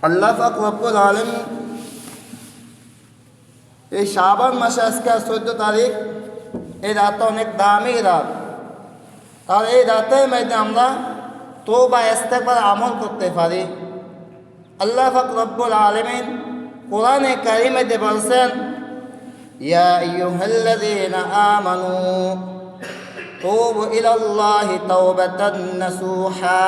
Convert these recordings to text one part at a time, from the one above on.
আল্লাহ পাক রব্বুল আলামিন এই শাবান মাসে আজকে 14 তারিখ, এই রাত অনেক দামি রাত। আর এই রাতের মধ্যে আমরা তওবা ইস্তেগফার আমল করতে পারি। আল্লাহ পাক রব্বুল আলামিন কোরআনে কারিমে বলছেন, ইয়া আইয়ুহাল্লাযীনা আমানু তুবু ইলাল্লাহি তাওবাতান নাসুহা।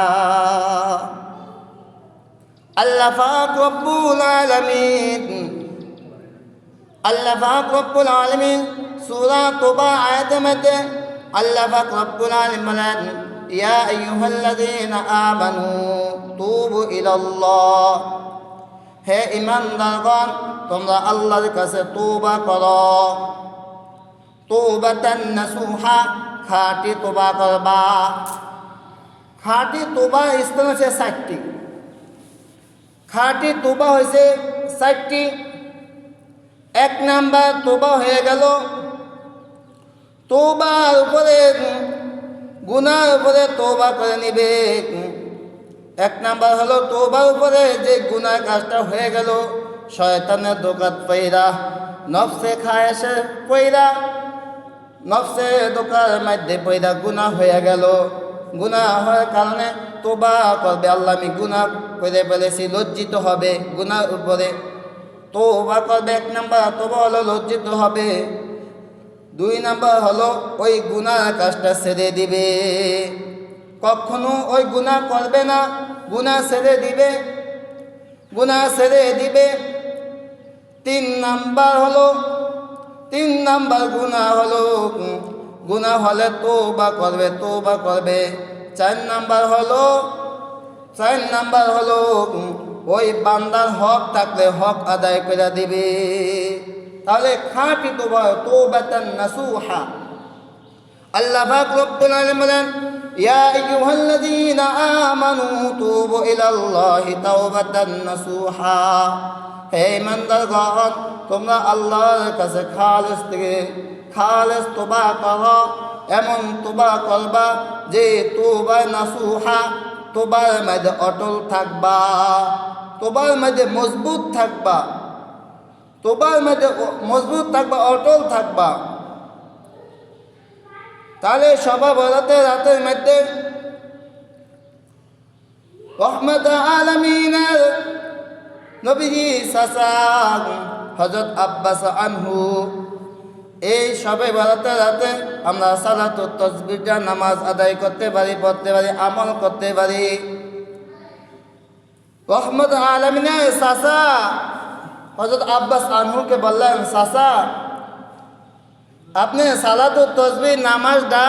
আল্লাহ পাক রব্বুল আলামিন সূরা তওবা আয়াতের মধ্যে আল্লাহ পাক রব্বুল আলামিন বলেন, ইয়া আইয়ুহাল্লাযীনা আমানু তুবু ইলাল্লাহ, হে ঈমানদারগণ তোমরা আল্লাহর কাছে তওবা করো। তাওবাতান নাসুহা, খাঁটি তওবা করবা। খাঁটি তওবা স্থান হচ্ছে 60টি। খাঁটি তওবা হয়েছে 60টি। 1 নাম্বার তওবা হয়ে গেল তওবার উপরে, গুনার উপরে তওবা করে নিবে। 1 নাম্বার হলো তওবার উপরে যে গুনার কাজটা হয়ে গেল, শয়তানের দোকাত পইরা, নফসে খায়েশে পইরা, নফসে দোকার মধ্যে পইরা গুনাহ হয়ে গেল। গুনাহ হওয়ার কারণে তওবা করবে, আল্লাহ আমি গুনাহ করে ফেলেছি, লজ্জিত হবে গুনার উপরে। তওবা করবে। 1 নাম্বার তওবা হলো লজ্জিত হবে। 2 নাম্বার হলো ওই গুনাহ কাজটা ছেড়ে দিবে, কখনো ওই গুনাহ করবে না, গুনাহ ছেড়ে দিবে, গুনাহ ছেড়ে দিবে। 3 নাম্বার গুনাহ হলো গুনাহ হলে তওবা করবে, তওবা করবে। 4 নাম্বার হলো ওই বান্দার হক থাকলে হক আদায় করে দিবে। তাহলে খাঁটি তওবা, তাওবাতান নাসুহা। আল্লাহ পাক রব্বুল আলামিন বলেন, ইয়া আইয়ুহাল্লাযীনা আমানু তুবু ইলাল্লাহি তাওবাতান নাসুহা, হে ঈমানদারগণ তোমরা আল্লাহর কাছে খালেস থেকে খালেস তওবা করো। এমন তওবা করবা যে তওবা নাসুহা, তওবার মধ্যে অটল থাকবা, তওবার মধ্যে মজবুত থাকবা, তওবার মধ্যে মজবুত থাকবা, অটল থাকবা। তাহলে সবা বরাতে রাতের মধ্যে রহমত আলামিনের নবীজি চাচা হযরত আব্বাস আনহু, এই সবে বরাতে রাতে আমরা সালাতুত তাসবিহটা নামাজ আদায় করতে পারি, পড়তে পারি, আমল করতে পারি। রহমত আলামিনের চাচা হযরত আব্বাস আনহুকে বললেন, চাচা আপনি সালাতুত তাসবিহ নামাজটা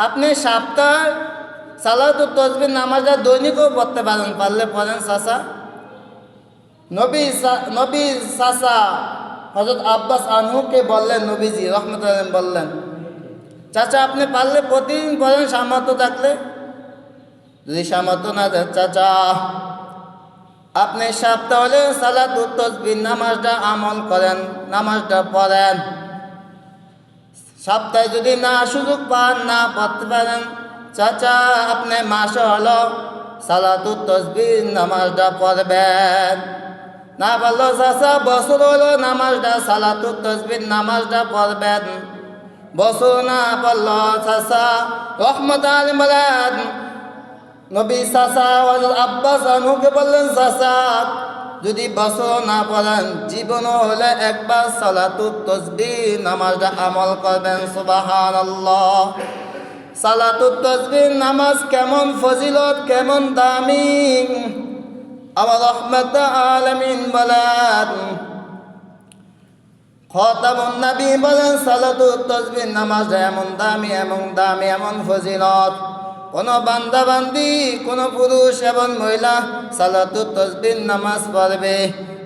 আপনি সপ্তাহ সালাতুত তাসবিহ নামাজটা দৈনিকও পড়তে পারেন, পারলে পড়েন চাচা। নবী চাচা হযরত আব্বাস আনহুকে বললেন, নবীজি রহমতুল্লাহ আলাইহি বললেন, চাচা আপনি পারলে প্রতিদিন পড়েন সামর্থ্য থাকলে। যদি সামর্থ্য না দেন চাচা, আপনি সপ্তাহ হলে সালাতুত তাসবিহ নামাজটা আমল করেন, নামাজটা পড়েন। সপ্তাহে যদি না সুযোগ পান, না পড়তে পারেন, চাচা আপনি মাসে হলো সালাতুত তাসবিহ নামাজটা পড়বেন। না পারলো চাচা বছর হলো নামাজটা সালাতুত তাসবিহ নামাজটা পড়বেন। বছর না পারলো চাচা রহমত আলামিন বলেন, নবী চাচা আব্বাস আনহুকে বললেন, চাচা যদি বছর না পড়েন, জীবনও হলে একবার সালাতুত তাসবিহ নামাজটা আমল করবেন। সুবহানাল্লাহ। সালাতুত তাসবিহ নামাজ কেমন ফজিলত, কেমন দামি। আমার রহমত আলামিন বলেন, খতামুন নবী বলেন, সালাতুত তাসবিহ নামাজটা এমন দামি, এমন দামি, এমন ফজিলত, কোন বান্দা বান্দি, কোন পুরুষ এবং মহিলা সালাতুত তাসবিহ নামাজ পড়বে,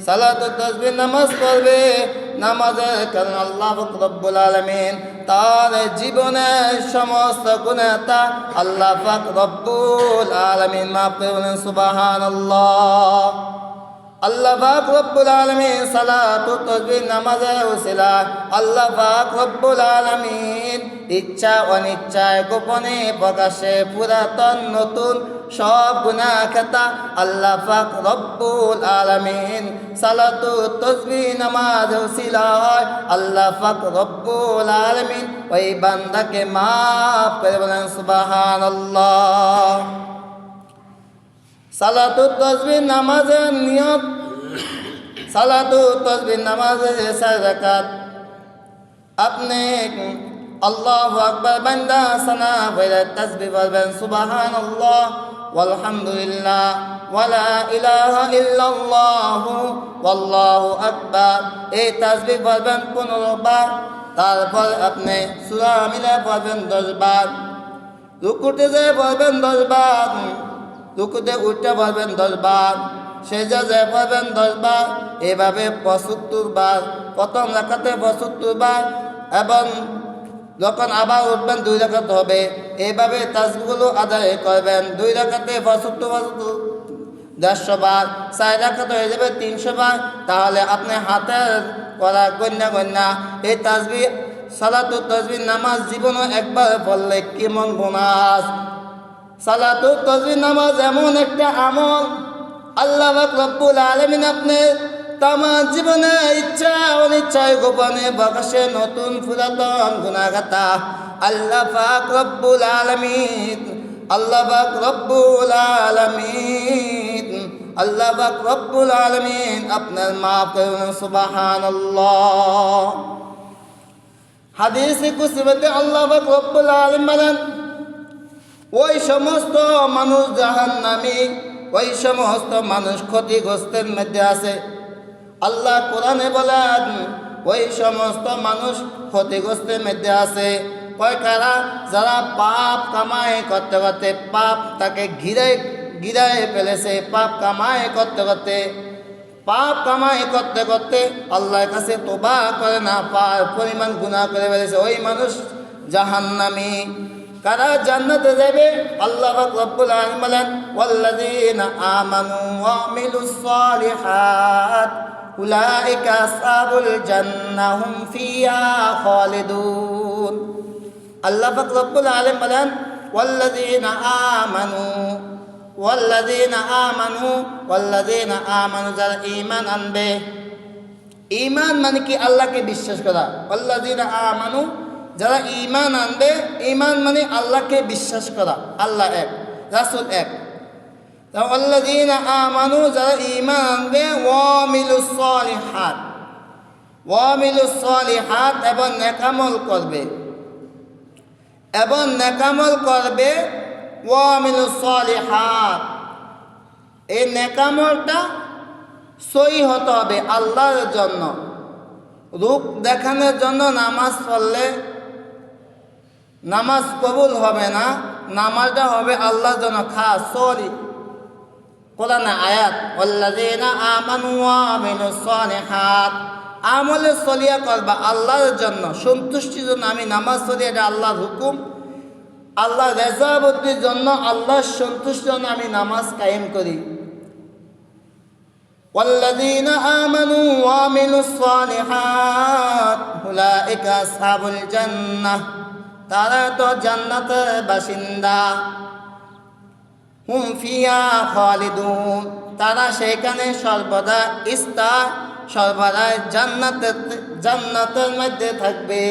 সালাতুত তাসবিহ নামাজ পড়বে, নামাজের কারণে আল্লাহ রব্বুল আলামিন তার জীবনের সমস্ত গুনাহটা আল্লাহ পাক রব্বুল আলামিন মাফ করে বলেন সুবহানাল্লাহ। আল্লাহ পাক রব্বুল আলামিন সালাতু তাসবিহ নামাজের ওসিলায় আল্লাহ পাক রব্বুল আলামিন ইচ্ছা অনিচ্ছায় গোপনে প্রকাশে পুরাতন নতুন সব গুনাহ খাতা আল্লাহ পাক রব্বুল আলামিন সালাতু তাসবিহ নামাজের ওসিলায় আল্লাহ পাক রব্বুল আলামিন ওই বান্দাকে মাফ করে বলেন সুবহানাল্লাহ। সালাতু তাসবিহ নামাজের নিয়ত, সালাতু তাসবিহ নামাজের 4 রাকাত। আপনি আল্লাহু আকবার বান্দা সানা বলে তাসবিহ পড়বেন সুবহানাল্লাহ ওয়ালহামদুলিল্লাহ ওয়ালা ইলাহা ইল্লাল্লাহ ওয়াল্লাহু আকবার। এই তাসবিহ পড়বেন 15 বার। তারপর আপনি সূরা মিলে পড়বেন 10 বার। রুকুতে যেয়ে পড়বেন 10 বার। রুকুতে উঠতে পারবেন 10 বার, সেজদায় পড়বেন 10 বার। এভাবে 75 বার, প্রথম রাকাতে 75 বার, এবং যখন আবার উঠবেন 2 রাকাত হবে। এইভাবে তাসবিহগুলো আদায় করবেন। 2 রাকাতে 75 150 বার, 4 রাকাত হয়ে যাবে 300 বার। তাহলে আপনি হাতের করা গণ্যা এই তাসবিহ সালাতু তাসবিহ নামাজ জীবনে একবার পড়লে কেমন বোনাস। সালাতু তাসবিহ নামাজ এমন একটা আমল আল্লাহ পাক রব্বুল আলামিন আপনি তামাম জীবনে ইচ্ছা অনিচ্ছায় গোপনে প্রকাশে নতুন পুরাতন গুনাহ খাতা আল্লাহ পাক রব্বুল আলামিন আল্লাহ পাক রব্বুল আলামিন আল্লাহ পাক রব্বুল আলামিন আপনার মাফ করুন সুবহানাল্লাহ। হাদিসে কুদসিতে আল্লাহ পাক রব্বুল আলামিন বলেন, ওই সমস্ত মানুষ জাহান্নামী, ওই সমস্ত মানুষ ক্ষতিগ্রস্তের মধ্যে আছে। আল্লাহ কোরআনে বলেন ওই সমস্ত মানুষ ক্ষতিগ্রস্তের মধ্যে আছে। কয় কারা? যারা পাপ কামাই করতে করতে পাপ তাকে ঘিরায় ফেলেছে। পাপ কামাই করতে করতে আল্লাহর কাছে তওবা করে না পাওয়ার পরিমাণ গুনাহ করে ফেলেছে, ওই মানুষ জাহান্নামী। কারা জান্নাতে যাবে? আল্লাহ পাক রব্বুল আলামিন বলেন, ওয়াল্লাযীনা আমানু ওয়া আমিলুস সালিহাত উলাইকা আসহাবুল জান্নাহ হুম ফিহা খালিদুন। আল্লাহ পাক রব্বুল আলামিন বলেন, ওয়াল্লাযীনা আমানু যারা ঈমান আনবে। ঈমান মানে কি? আল্লাহকে বিশ্বাস করা। ওয়াল্লাযীনা আমানু যারা ঈমান আনবে, ঈমান মানে আল্লাহকে বিশ্বাস করা। আল্লাহ এক, রাসূল এক। ওয়াল্লাযীনা আমানু যারা ঈমান আনবে, ওয়া আমিলুস সালিহাত এবং নেকামল করবে, ওয়া আমিলুস সালিহাত। এই নেকামলটা সহি হতে হবে আল্লাহর জন্য। রূপ দেখানোর জন্য নামাজ পড়লে নামাজ কবুল হবে না। নামাজটা হবে আল্লাহর জন্য খাস সরি। কোরআনে আয়াত, ওয়াল্লাযীনা আমানু ওয়া আমিলুস সালিহাত, আমলে সলিয়া করবা আল্লাহর জন্য, সন্তুষ্টির জন্য আমি নামাজ পড়ি, এটা আল্লাহর হুকুম। আল্লাহর রেজাবতির জন্য, আল্লাহর সন্তুষ্টির জন্য আমি নামাজ কায়েম করি। ওয়াল্লাযীনা আমানু ওয়া আমিলুস সালিহাত উলাইকা আসহাবুল জান্নাহ, তারা তো জান্নাতের বাসিন্দা। হুম ফিহা খালিদুন, তারা সেখানে সর্বদাই জান্নাতের মধ্যে থাকবে।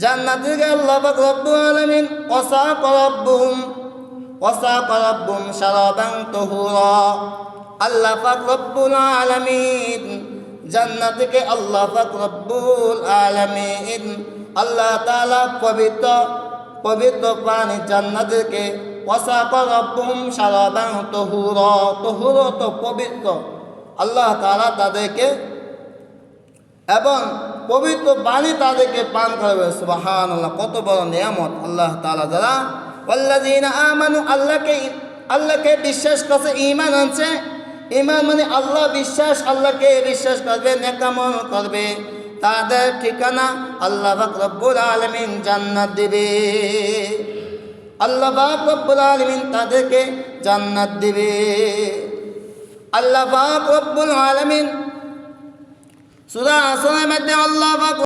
জান্নাতে আল্লাহ পাক রব্বুল আলামিন ওয়াসাকা রাব্বুহুম শারাবান তাহুরা। আল্লাহ পাক রব্বুল আলামিন জান্নাতকে আল্লাহ পাক রব্বুল আলামিন আল্লাহ তাআলা পবিত্র পানি জান্নাতকে ওয়াসাকা রাব্বুহুম শারাবান তাহুরা, তাহুরা তো পবিত্র। আল্লাহ তাআলা তাদেরকে এবং পবিত্র পানি তাদেরকে পান করাবে। সুবহানাল্লাহ, কত বড় নিয়ামত আল্লাহ তাআলা। যারা ওয়াল্লাযীনা আমানু আল্লাহকে বিশ্বাস করছে, ঈমান আনছে। ঈমান মানে আল্লাহ বিশ্বাস, আল্লাহকে বিশ্বাস করবে, নেকামল করবে, তাদের ঠিকানা আল্লাহ পাক রব্বুল আলামিন জান্নাত দিবে। আল্লাহ পাক রব্বুল আলামিন তাদেরকে জান্নাত দিবে। আল্লাহ পাক রব্বুল আলামিন সূরা আসরের মধ্যে আল্লাহ পাক